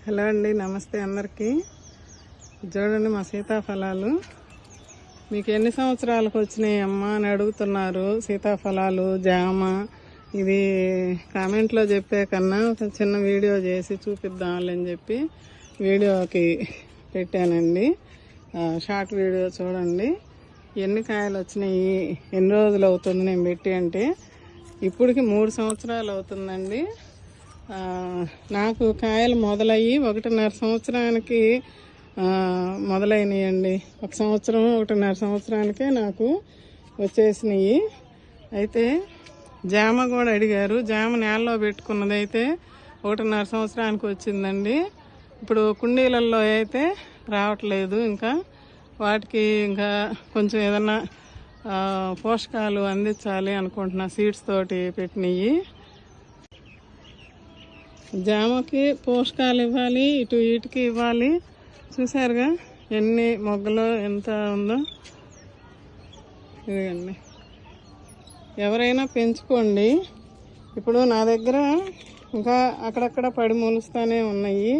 Hello అండి, నమస్తే అందరికీ. చూడండి మా సీతాఫలాలు మీకు ఎన్ని సంవత్సరాలకు వచ్చినాయి అమ్మా అని అడుగుతున్నారు. సీతాఫలాలు, జామ ఇది కామెంట్లో చెప్పే కన్నా ఒక చిన్న వీడియో చేసి చూపిద్దామని చెప్పి వీడియోకి పెట్టానండి. షార్ట్ వీడియో చూడండి. ఎన్ని కాయలు వచ్చినాయి, ఎన్ని రోజులు అవుతుంది నేను పెట్టి అంటే ఇప్పటికి 3 సంవత్సరాలు అవుతుందండి. నాకు కాయలు మొదలయ్యి 1.5 సంవత్సరానికి మొదలైనయండి. 1 సంవత్సరం 1.5 సంవత్సరానికే నాకు వచ్చేసినాయి. అయితే జామ కూడా అడిగారు. జామ నేలలో పెట్టుకున్నది అయితే 1.5 సంవత్సరానికి వచ్చిందండి. ఇప్పుడు కుండీలలో అయితే రావట్లేదు. ఇంకా వాటికి ఇంకా కొంచెం ఏదన్నా పోషకాలు అందించాలి అనుకుంటున్నా. సీడ్స్ తోటి పెట్టినవి. జామకి పోషకాలు ఇవ్వాలి, ఇటు వీటికి ఇవ్వాలి. చూసారుగా ఎన్ని మొగ్గలు ఎంత ఉందో. ఇదిగండి, ఎవరైనా పెంచుకోండి. ఇప్పుడు నా దగ్గర ఇంకా అక్కడక్కడ పడి మొలుస్తూనే ఉన్నాయి.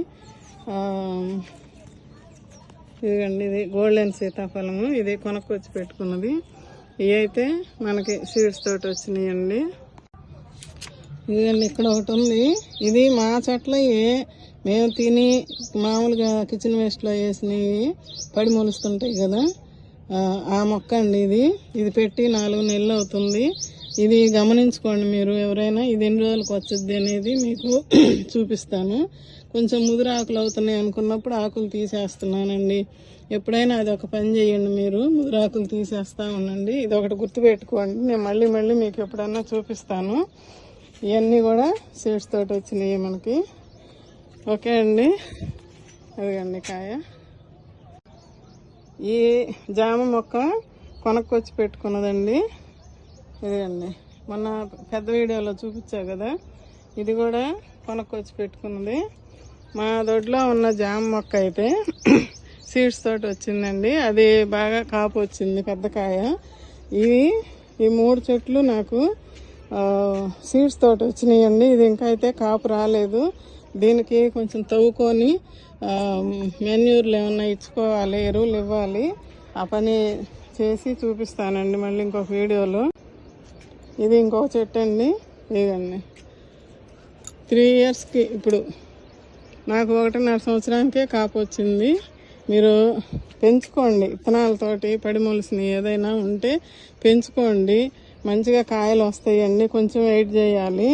ఇదిగండి, ఇది గోల్డెన్ సీతాఫలము. ఇది కొనుక్కొచ్చి పెట్టుకున్నది. ఇవి అయితే మనకి సీడ్స్ తోటి వచ్చినాయండి. ఇదిగండి, ఇక్కడ ఒకటి ఉంది. ఇది మా చెట్లు మేము తిని మామూలుగా కిచెన్ వేస్ట్లో వేసినవి పడి మొలుస్తుంటాయి కదా, ఆ మొక్క అండి. ఇది పెట్టి 4 నెలలు అవుతుంది. ఇది గమనించుకోండి మీరు ఎవరైనా. ఇది ఎన్ని రోజులకు వచ్చుద్ది అనేది మీకు చూపిస్తాను. కొంచెం ముదురు ఆకులు అవుతున్నాయి అనుకున్నప్పుడు ఆకులు తీసేస్తున్నానండి. ఎప్పుడైనా అది ఒక పని చేయండి మీరు, ముదురు ఆకులు తీసేస్తూ ఉండండి. ఇది ఒకటి గుర్తుపెట్టుకోండి. నేను మళ్ళీ మీకు ఎప్పుడన్నా చూపిస్తాను. ఇవన్నీ కూడా సీడ్స్ తోటి వచ్చినాయి మనకి. ఓకే అండి, అదిగండి కాయ. ఈ జామ మొక్క కొనుక్కొచ్చి పెట్టుకున్నదండి. ఇదిగండి, మొన్న పెద్ద వీడియోలో చూపించా కదా, ఇది కూడా కొనుక్కొచ్చి పెట్టుకున్నది. మా దొడ్లో ఉన్న జామ మొక్క అయితే సీడ్స్ తోటి వచ్చిందండి. అది బాగా కాపు వచ్చింది, పెద్ద కాయ. ఈ 3 చెట్లు నాకు సీడ్స్ తోటి వచ్చినాయండి. ఇది ఇంకా అయితే కాపు రాలేదు. దీనికి కొంచెం తవ్వుకొని మెన్యూర్లు ఏమన్నా ఇచ్చుకోవాలి, ఎరువులు ఇవ్వాలి. ఆ పని చేసి చూపిస్తానండి మళ్ళీ ఇంకొక వీడియోలో. ఇది ఇంకొక చెట్టు అండి. ఇదండి 3 ఇయర్స్కి ఇప్పుడు నాకు 1.5 సంవత్సరానికే కాపు వచ్చింది. మీరు పెంచుకోండి. విత్తనాలతోటి పడి మొలిసినవి ఏదైనా ఉంటే పెంచుకోండి. మంచిగా కాయలు వస్తాయండి. కొంచెం వెయిట్ చేయాలి.